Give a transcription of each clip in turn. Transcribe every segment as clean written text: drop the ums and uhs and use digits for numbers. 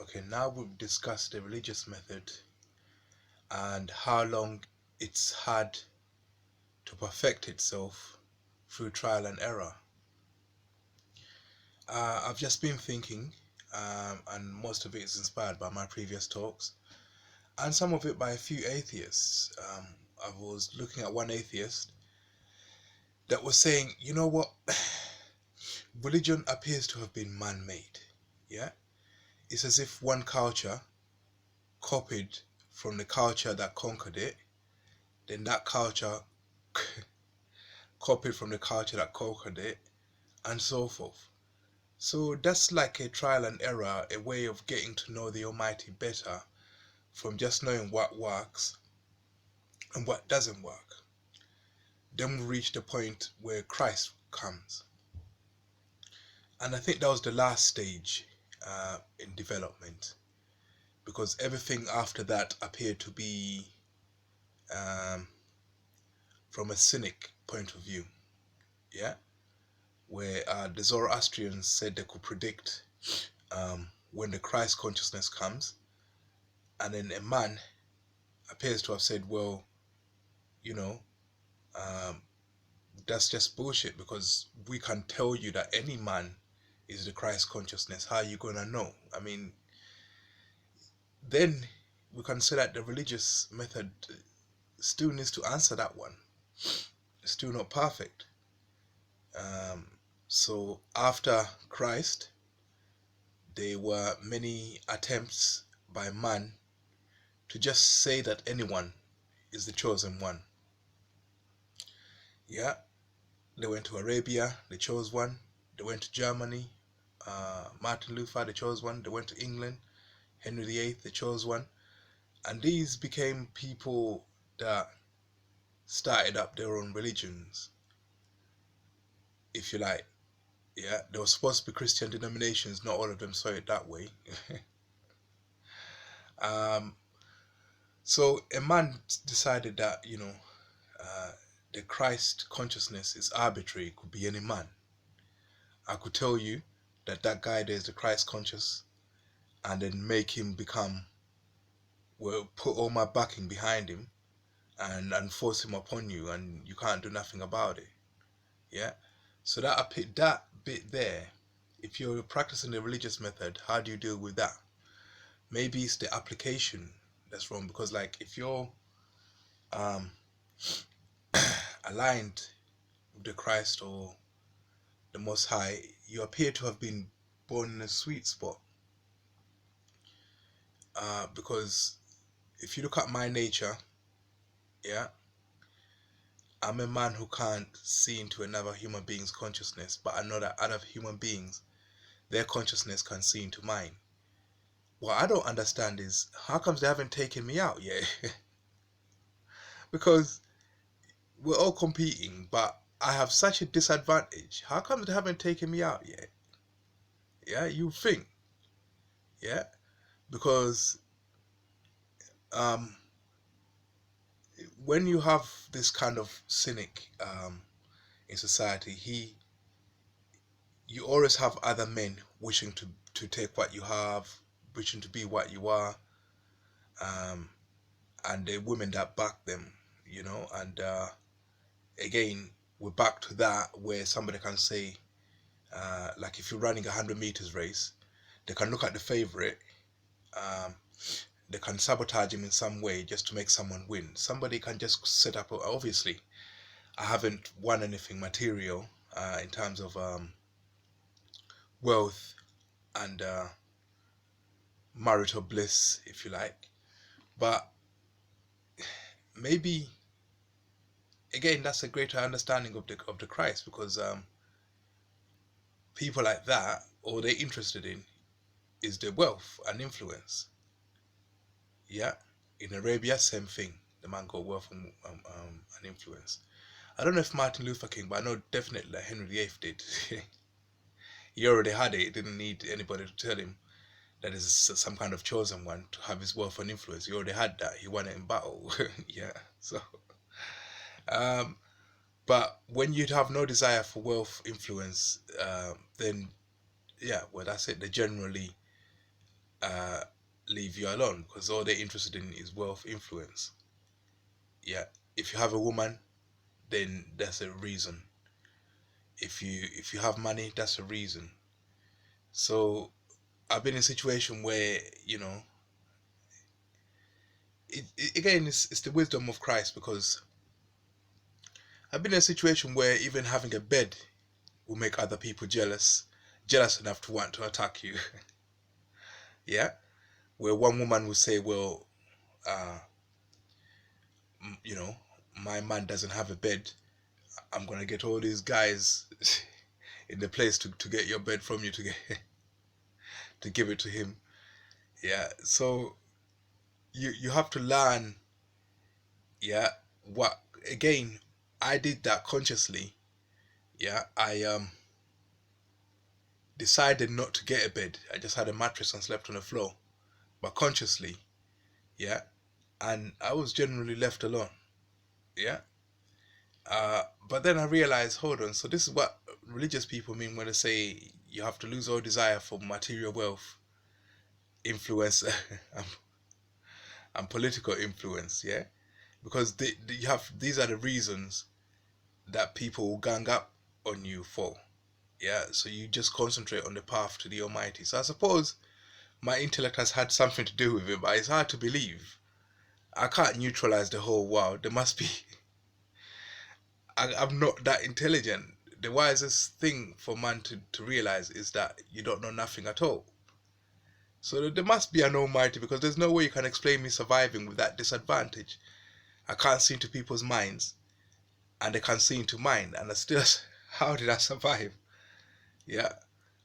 Okay, now we've discussed the religious method and how long it's had to perfect itself through trial and error. I've just been thinking, and most of it is inspired by my previous talks, and some of it by a few atheists. I was looking at one atheist that was saying, you know what, religion appears to have been man made. Yeah? It's as if one culture copied from the culture that conquered it, then that culture copied from the culture that conquered it, and so forth. So that's like a trial and error, a way of getting to know the Almighty better from just knowing what works and what doesn't work. Then we reach the point where Christ comes. And I think that was the last stage in development because everything after that appeared to be um, from a cynic point of view. Yeah? Where the Zoroastrians said they could predict when the Christ consciousness comes, and then a man appears to have said, well, you know, um, that's just bullshit because we can tell you that any man is the Christ consciousness. How are you going to know? I mean, then we can say that the religious method still needs to answer that one. It's still not perfect. Um, so after Christ, there were many attempts by man to just say that anyone is the chosen one. Yeah, they went to Arabia, they chose one. They went to Germany, Martin Luther, they chose one. They went to England, Henry VIII, they chose one. And these became people that started up their own religions, if you like. Yeah, there were supposed to be Christian denominations, not all of them saw it that way. um, so a man decided that, uh, the Christ consciousness is arbitrary, it could be any man. I could tell you that that guy there is the Christ conscious and then make him become, well, put all my backing behind him and force him upon you and you can't do nothing about it. Yeah? So that bit there, if you're practicing the religious method, how do you deal with that? Maybe it's the application that's wrong because like if you're um, aligned with the Christ or the Most High, you appear to have been born in a sweet spot. Because if you look at my nature, yeah, I'm a man who can't see into another human being's consciousness, but I know that other human beings, their consciousness can see into mine. What I don't understand is how comes they haven't taken me out yet? Because we're all competing, but I have such a disadvantage. How come they haven't taken me out yet? Yeah, you think, yeah, because um, when you have this kind of cynic in society, you always have other men wishing to take what you have, wishing to be what you are, um, and the women that back them, and again, we're back to that where somebody can say, like if you're running 100 meters race, they can look at the favorite, um, they can sabotage him in some way just to make someone win. Somebody can just set up, obviously, I haven't won anything material in terms of wealth and marital bliss, if you like. But maybe again, that's a greater understanding of the Christ because people like that, all they're interested in is the wealth and influence. Yeah, in Arabia, same thing. The man got wealth and influence. I don't know if Martin Luther King, but I know definitely that Henry VIII did. He already had it. He didn't need anybody to tell him that is some kind of chosen one to have his wealth and influence. He already had that. He won it in battle. Yeah. So, um, but when you'd have no desire for wealth, influence, then yeah, well, that's it. They generally leave you alone because all they're interested in is wealth, influence. Yeah. If you have a woman, then that's a reason. If you have money, that's a reason. So I've been in a situation where, again, it's the wisdom of Christ, because I've been in a situation where even having a bed will make other people jealous enough to want to attack you. Yeah, where one woman will say, well, uh, you know, my man doesn't have a bed. I'm gonna get all these guys in the place to get your bed from you to get to give it to him. Yeah, so you have to learn. Yeah, what again? I did that consciously. Yeah, I decided not to get a bed. I just had a mattress and slept on the floor, but consciously. Yeah, and I was generally left alone. Yeah. But then I realized, hold on, so this is what religious people mean when they say you have to lose all desire for material wealth, influence, and, and political influence. Yeah, because you have these are the reasons that people will gang up on you for. Yeah, so you just concentrate on the path to the Almighty. So I suppose my intellect has had something to do with it, but it's hard to believe. I can't neutralize the whole world. There must be. I'm not that intelligent. The wisest thing for man to realize is that you don't know nothing at all. So there must be an Almighty, because there's no way you can explain me surviving with that disadvantage. I can't see into people's minds, and they can't see into mine, and I still, how did I survive? Yeah,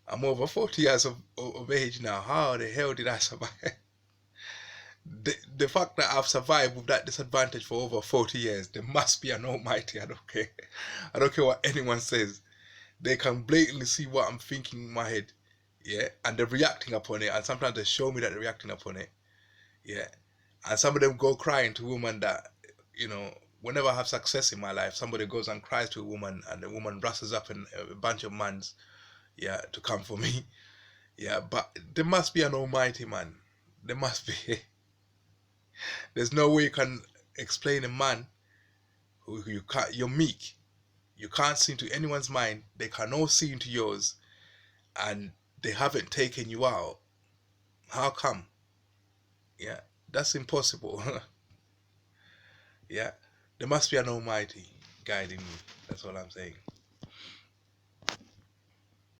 I'm over 40 years of age now. How the hell did I survive? The fact that I've survived with that disadvantage for over 40 years, there must be an Almighty. I don't care. I don't care what anyone says. They can blatantly see what I'm thinking in my head. Yeah, and they're reacting upon it, and sometimes they show me that they're reacting upon it. Yeah, and some of them go crying to women that, whenever I have success in my life, somebody goes and cries to a woman, and the woman rushes up in a bunch of mans, yeah, to come for me. Yeah, but there must be an Almighty man. There must be. There's no way you can explain a man who you can't. You're meek. You can't see into anyone's mind. They can all see into yours, and they haven't taken you out. How come? Yeah, that's impossible. Yeah, there must be an Almighty guiding me. That's all I'm saying.